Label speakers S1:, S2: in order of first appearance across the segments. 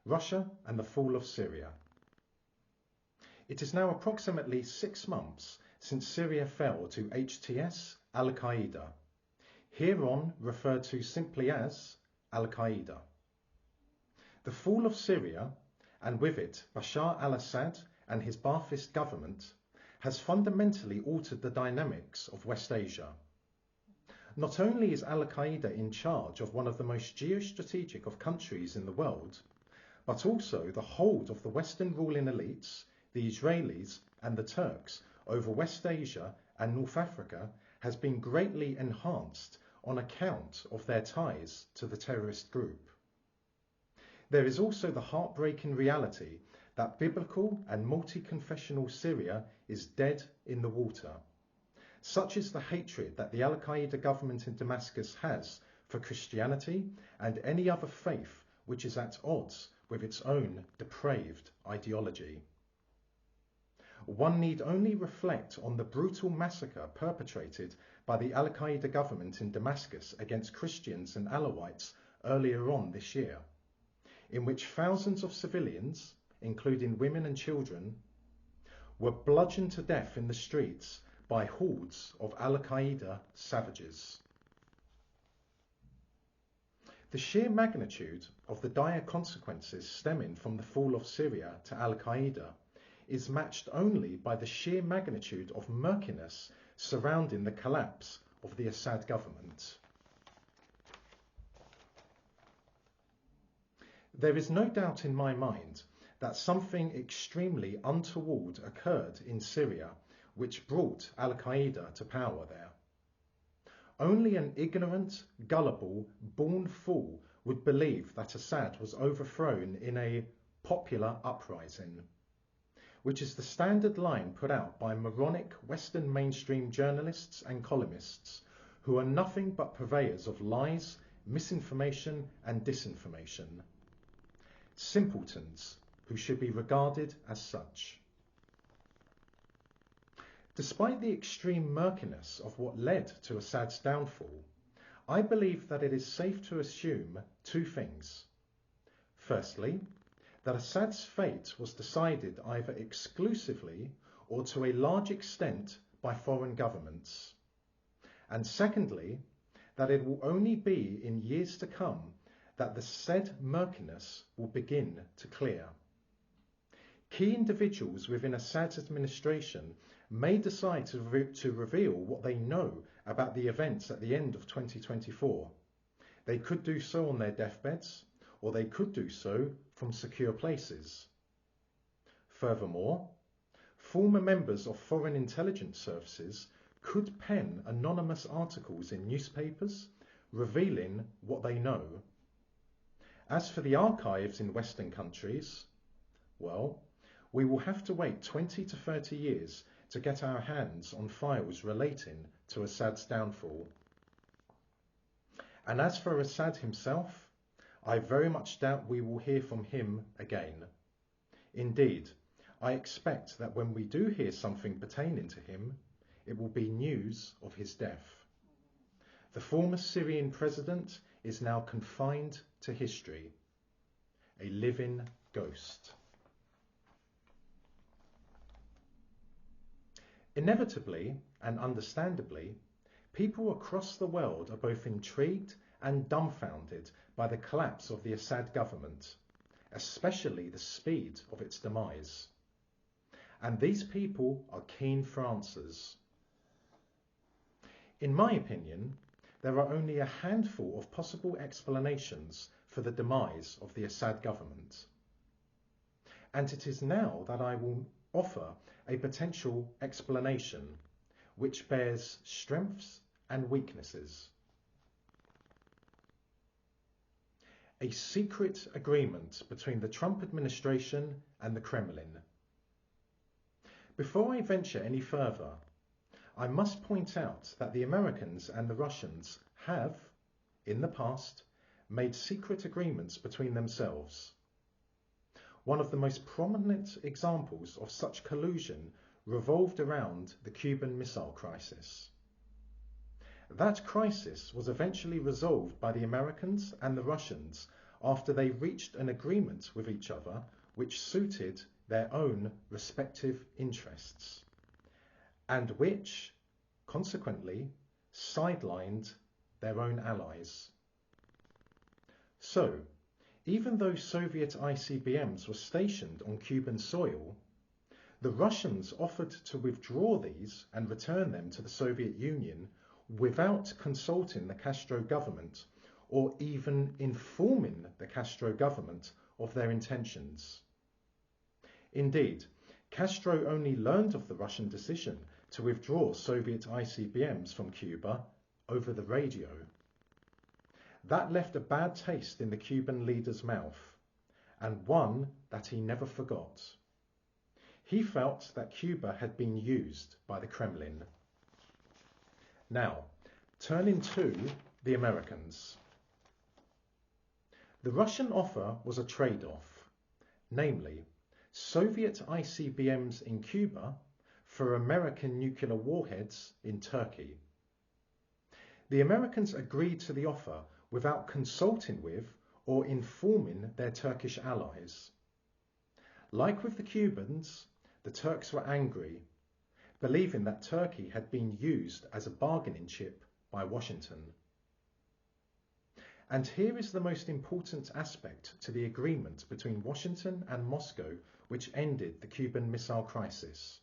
S1: Russia and the fall of Syria. It is now approximately 6 months since Syria fell to HTS al-Qaeda, hereon referred to simply as al-Qaeda. The fall of Syria, and with it Bashar al-Assad and his Baathist government, has fundamentally altered the dynamics of West Asia. Not only is al-Qaeda in charge of one of the most geostrategic of countries in the world, but also the hold of the Western ruling elites, the Israelis and the Turks over West Asia and North Africa has been greatly enhanced on account of their ties to the terrorist group. There is also the heartbreaking reality that biblical and multi-confessional Syria is dead in the water. Such is the hatred that the al-Qaeda government in Damascus has for Christianity and any other faith which is at odds with its own depraved ideology. One need only reflect on the brutal massacre perpetrated by the al-Qaeda government in Damascus against Christians and Alawites earlier on this year, in which thousands of civilians, including women and children, were bludgeoned to death in the streets by hordes of al-Qaeda savages. The sheer magnitude of the dire consequences stemming from the fall of Syria to al-Qaeda is matched only by the sheer magnitude of murkiness surrounding the collapse of the Assad government. There is no doubt in my mind that something extremely untoward occurred in Syria which brought al-Qaeda to power there. Only an ignorant, gullible, born fool would believe that Assad was overthrown in a popular uprising, which is the standard line put out by moronic Western mainstream journalists and columnists who are nothing but purveyors of lies, misinformation and disinformation. Simpletons who should be regarded as such. Despite the extreme murkiness of what led to Assad's downfall, I believe that it is safe to assume two things. Firstly, that Assad's fate was decided either exclusively or to a large extent by foreign governments. And secondly, that it will only be in years to come that the said murkiness will begin to clear. Key individuals within Assad's administration may decide to reveal what they know about the events at the end of 2024. They could do so on their deathbeds, or they could do so from secure places. Furthermore, former members of foreign intelligence services could pen anonymous articles in newspapers revealing what they know. As for the archives in Western countries, well, we will have to wait 20 to 30 years to get our hands on files relating to Assad's downfall. And as for Assad himself, I very much doubt we will hear from him again. Indeed, I expect that when we do hear something pertaining to him, it will be news of his death. The former Syrian president is now confined to history, a living ghost. Inevitably and understandably, people across the world are both intrigued and dumbfounded by the collapse of the Assad government, especially the speed of its demise. And these people are keen for answers. In my opinion, there are only a handful of possible explanations for the demise of the Assad government. And it is now that I will offer a potential explanation which bears strengths and weaknesses. A secret agreement between the Trump administration and the Kremlin. Before I venture any further, I must point out that the Americans and the Russians have, in the past, made secret agreements between themselves. One of the most prominent examples of such collusion revolved around the Cuban Missile Crisis. That crisis was eventually resolved by the Americans and the Russians after they reached an agreement with each other which suited their own respective interests, and which, consequently, sidelined their own allies. So, even though Soviet ICBMs were stationed on Cuban soil, the Russians offered to withdraw these and return them to the Soviet Union without consulting the Castro government or even informing the Castro government of their intentions. Indeed, Castro only learned of the Russian decision to withdraw Soviet ICBMs from Cuba over the radio. That left a bad taste in the Cuban leader's mouth, and one that he never forgot. He felt that Cuba had been used by the Kremlin. Now, turning to the Americans. The Russian offer was a trade-off, namely, Soviet ICBMs in Cuba for American nuclear warheads in Turkey. The Americans agreed to the offer without consulting with or informing their Turkish allies. Like with the Cubans, the Turks were angry, believing that Turkey had been used as a bargaining chip by Washington. And here is the most important aspect to the agreement between Washington and Moscow which ended the Cuban Missile Crisis.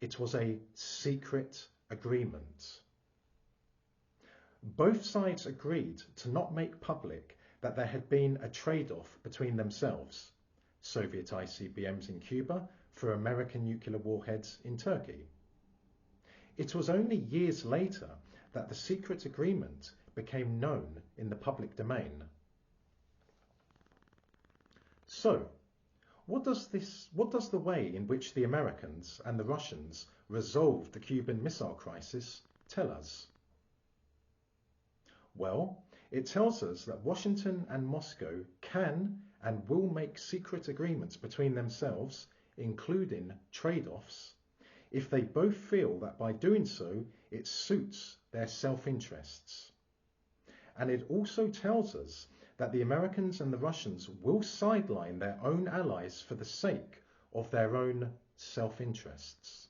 S1: It was a secret agreement. Both sides agreed to not make public that there had been a trade-off between themselves, Soviet ICBMs in Cuba for American nuclear warheads in Turkey. It was only years later that the secret agreement became known in the public domain. So, what does the way in which the Americans and the Russians resolved the Cuban Missile Crisis tell us? Well, it tells us that Washington and Moscow can and will make secret agreements between themselves, including trade-offs, if they both feel that by doing so it suits their self-interests. And it also tells us that the Americans and the Russians will sideline their own allies for the sake of their own self-interests.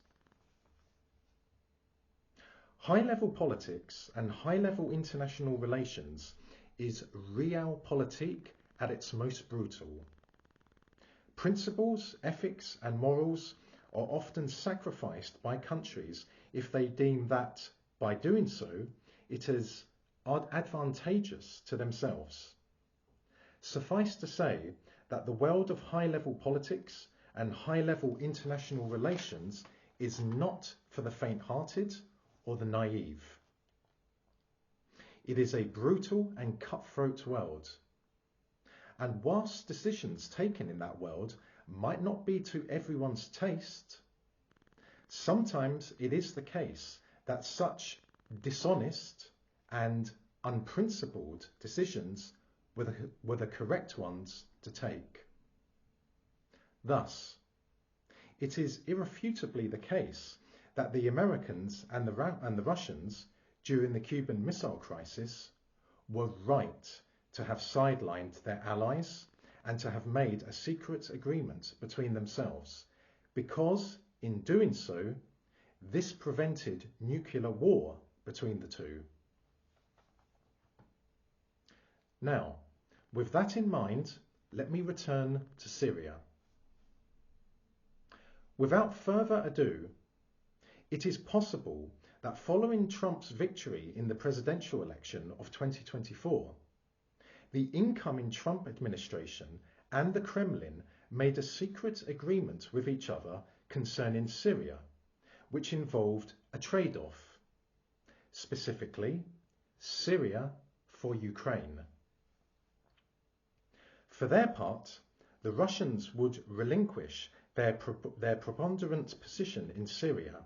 S1: High-level politics and high-level international relations is realpolitik at its most brutal. Principles, ethics and morals are often sacrificed by countries if they deem that, by doing so, it is advantageous to themselves. Suffice to say that the world of high-level politics and high-level international relations is not for the faint-hearted or the naive. It is a brutal and cutthroat world. And whilst decisions taken in that world might not be to everyone's taste, sometimes it is the case that such dishonest and unprincipled decisions were the correct ones to take. Thus, it is irrefutably the case that the Americans and the Russians during the Cuban Missile Crisis were right to have sidelined their allies and to have made a secret agreement between themselves, because in doing so, this prevented nuclear war between the two. Now, with that in mind, let me return to Syria. Without further ado, it is possible that following Trump's victory in the presidential election of 2024, the incoming Trump administration and the Kremlin made a secret agreement with each other concerning Syria, which involved a trade-off, specifically Syria for Ukraine. For their part, the Russians would relinquish their preponderant position in Syria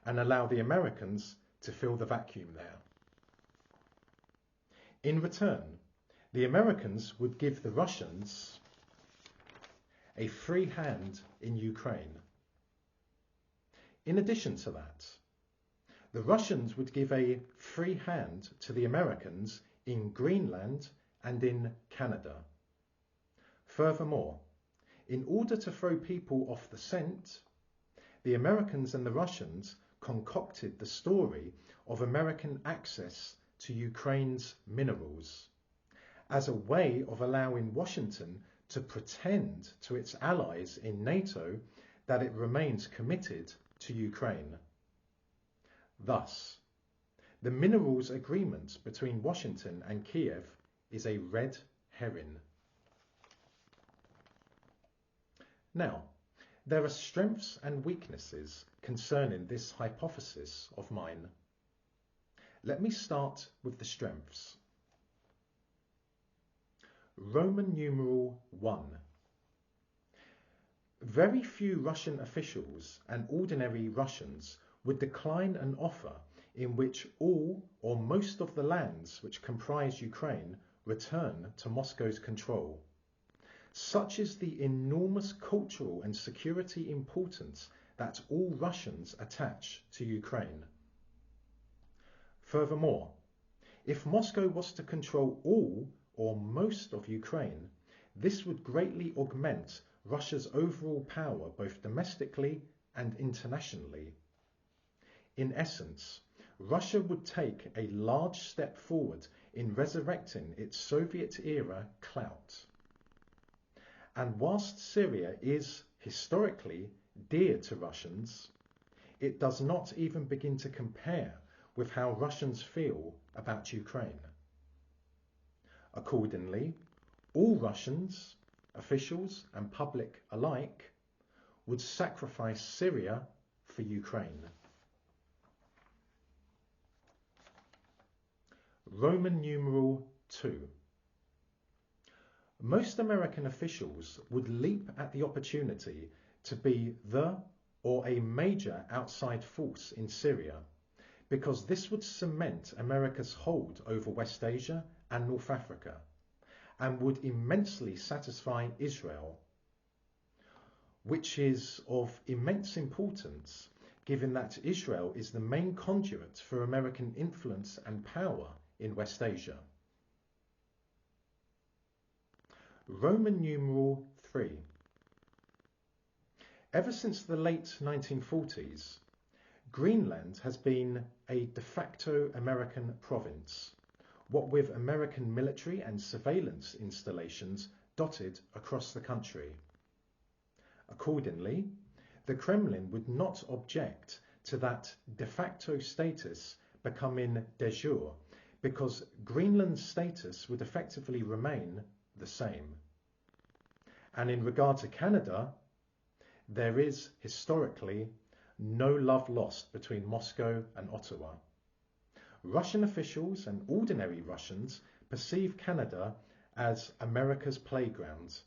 S1: and allow the Americans to fill the vacuum there. In return, the Americans would give the Russians a free hand in Ukraine. In addition to that, the Russians would give a free hand to the Americans in Greenland and in Canada. Furthermore, in order to throw people off the scent, the Americans and the Russians concocted the story of American access to Ukraine's minerals as a way of allowing Washington to pretend to its allies in NATO that it remains committed to Ukraine. Thus, the minerals agreement between Washington and Kiev is a red herring. Now, there are strengths and weaknesses concerning this hypothesis of mine. Let me start with the strengths. Roman numeral 1. Very few Russian officials and ordinary Russians would decline an offer in which all or most of the lands which comprise Ukraine return to Moscow's control. Such is the enormous cultural and security importance that all Russians attach to Ukraine. Furthermore, if Moscow was to control all or most of Ukraine, this would greatly augment Russia's overall power both domestically and internationally. In essence, Russia would take a large step forward in resurrecting its Soviet-era clout. And whilst Syria is historically dear to Russians, it does not even begin to compare with how Russians feel about Ukraine. Accordingly, all Russians, officials and public alike, would sacrifice Syria for Ukraine. Roman numeral 2. Most American officials would leap at the opportunity to be the or a major outside force in Syria, because this would cement America's hold over West Asia and North Africa, and would immensely satisfy Israel, which is of immense importance given that Israel is the main conduit for American influence and power in West Asia. Roman numeral 3. Ever since the late 1940s, Greenland has been a de facto American province, what with American military and surveillance installations dotted across the country. Accordingly, the Kremlin would not object to that de facto status becoming de jure, because Greenland's status would effectively remain the same. And in regard to Canada, there is historically no love lost between Moscow and Ottawa. Russian officials and ordinary Russians perceive Canada as America's playground.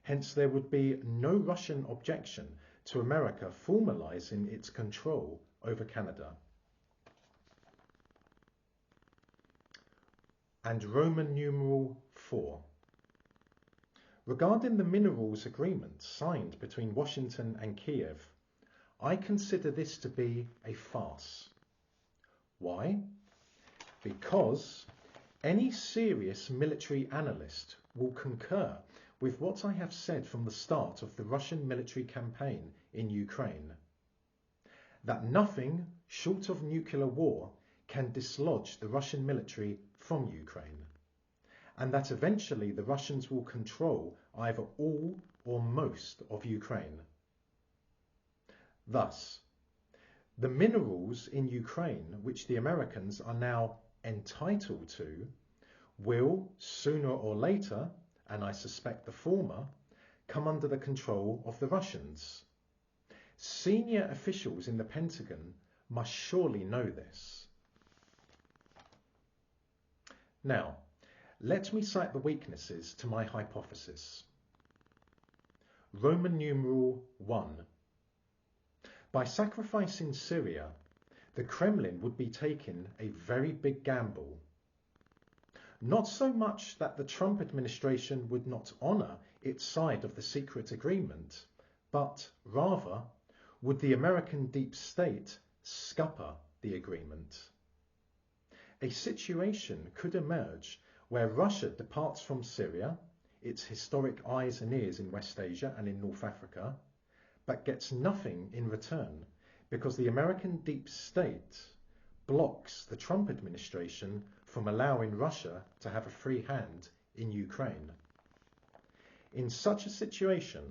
S1: Hence, there would be no Russian objection to America formalizing its control over Canada. And Roman numeral 4. Regarding the minerals agreement signed between Washington and Kiev, I consider this to be a farce. Why? Because any serious military analyst will concur with what I have said from the start of the Russian military campaign in Ukraine, that nothing short of nuclear war can dislodge the Russian military from Ukraine, and that eventually the Russians will control either all or most of Ukraine. Thus, the minerals in Ukraine, which the Americans are now entitled to, will sooner or later, and I suspect the former, come under the control of the Russians. Senior officials in the Pentagon must surely know this. Now, let me cite the weaknesses to my hypothesis. Roman numeral 1. By sacrificing Syria, the Kremlin would be taking a very big gamble. Not so much that the Trump administration would not honour its side of the secret agreement, but rather would the American deep state scupper the agreement. A situation could emerge where Russia departs from Syria, its historic eyes and ears in West Asia and in North Africa, but gets nothing in return because the American deep state blocks the Trump administration from allowing Russia to have a free hand in Ukraine. In such a situation,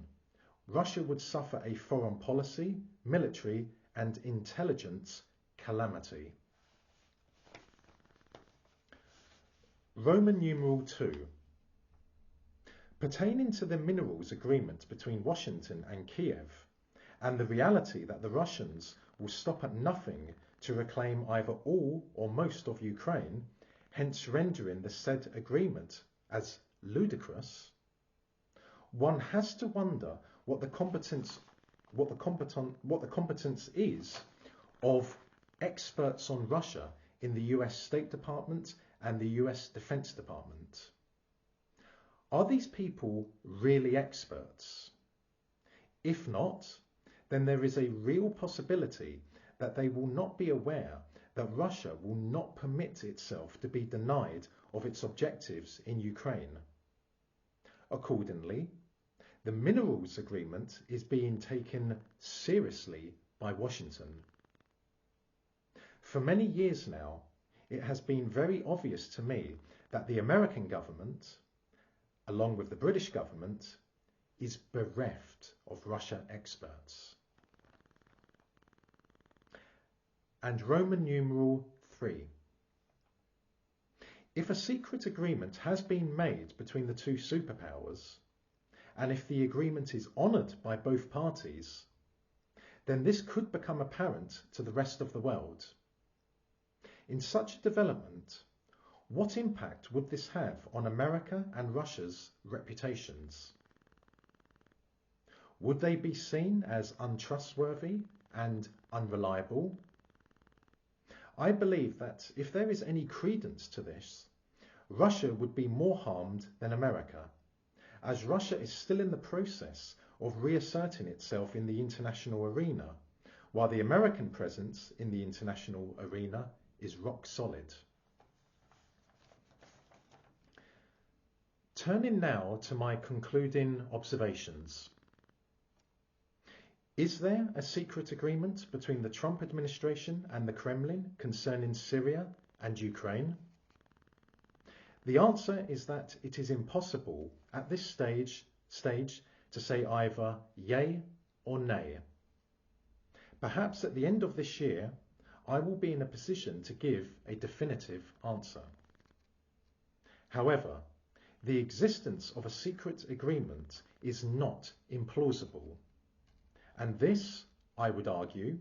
S1: Russia would suffer a foreign policy, military, and intelligence calamity. Roman numeral 2. Pertaining to the minerals agreement between Washington and Kiev, and the reality that the Russians will stop at nothing to reclaim either all or most of Ukraine, hence rendering the said agreement as ludicrous, one has to wonder what the competence is of experts on Russia in the US State Department and the US Defense Department. Are these people really experts? If not, then there is a real possibility that they will not be aware that Russia will not permit itself to be denied of its objectives in Ukraine. Accordingly, the minerals agreement is being taken seriously by Washington. For many years now, it has been very obvious to me that the American government, along with the British government, is bereft of Russia experts. And Roman numeral 3. If a secret agreement has been made between the two superpowers, and if the agreement is honoured by both parties, then this could become apparent to the rest of the world. In such a development, what impact would this have on America and Russia's reputations? Would they be seen as untrustworthy and unreliable? I believe that if there is any credence to this, Russia would be more harmed than America, as Russia is still in the process of reasserting itself in the international arena, while the American presence in the international arena is rock solid. Turning now to my concluding observations. Is there a secret agreement between the Trump administration and the Kremlin concerning Syria and Ukraine? The answer is that it is impossible at this stage to say either yay or nay. Perhaps at the end of this year, I will be in a position to give a definitive answer. However, the existence of a secret agreement is not implausible, and this, I would argue,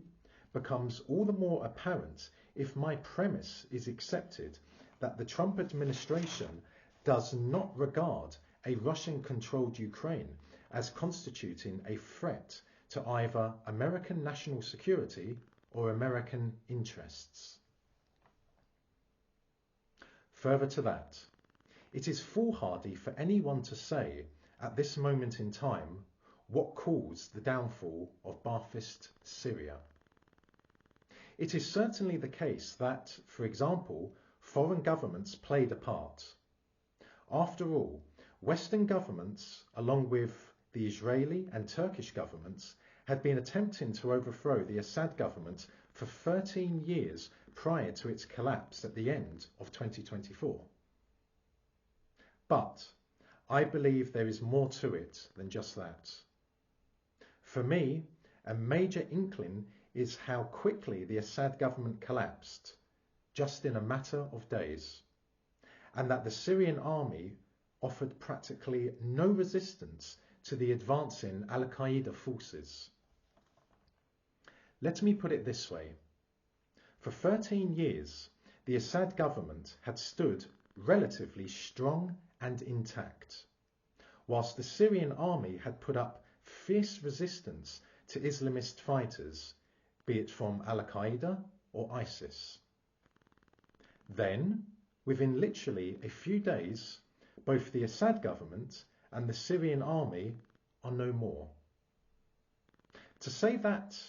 S1: becomes all the more apparent if my premise is accepted that the Trump administration does not regard a Russian-controlled Ukraine as constituting a threat to either American national security or American interests. Further to that, it is foolhardy for anyone to say at this moment in time what caused the downfall of Baathist Syria. It is certainly the case that, for example, foreign governments played a part. After all, Western governments, along with the Israeli and Turkish governments, had been attempting to overthrow the Assad government for 13 years prior to its collapse at the end of 2024. But I believe there is more to it than just that. For me, a major inkling is how quickly the Assad government collapsed, just in a matter of days, and that the Syrian army offered practically no resistance to the advancing al-Qaeda forces. Let me put it this way. For 13 years, the Assad government had stood relatively strong and intact, whilst the Syrian army had put up fierce resistance to Islamist fighters, be it from al-Qaeda or ISIS. Then, within literally a few days, both the Assad government and the Syrian army are no more. To say that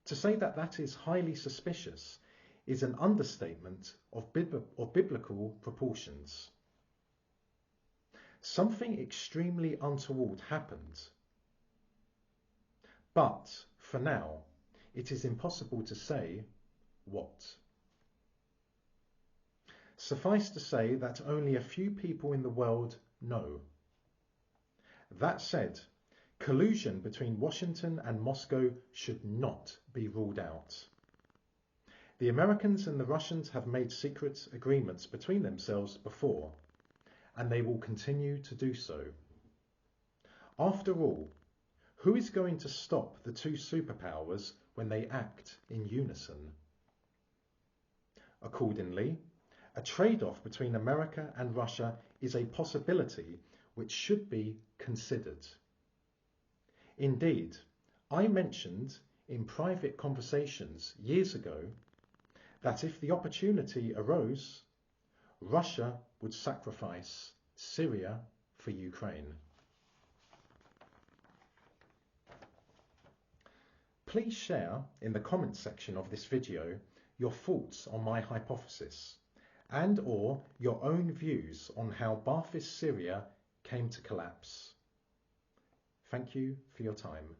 S1: that is highly suspicious is an understatement of biblical proportions. something extremely untoward happened. But, for now, it is impossible to say what. Suffice to say that only a few people in the world know. That said, collusion between Washington and Moscow should not be ruled out. The Americans and the Russians have made secret agreements between themselves before, and they will continue to do so. After all, who is going to stop the two superpowers when they act in unison? Accordingly, a trade-off between America and Russia is a possibility which should be considered. Indeed, I mentioned in private conversations years ago that if the opportunity arose, Russia would sacrifice Syria for Ukraine. Please share in the comments section of this video your thoughts on my hypothesis and/or your own views on how Baathist Syria came to collapse. Thank you for your time.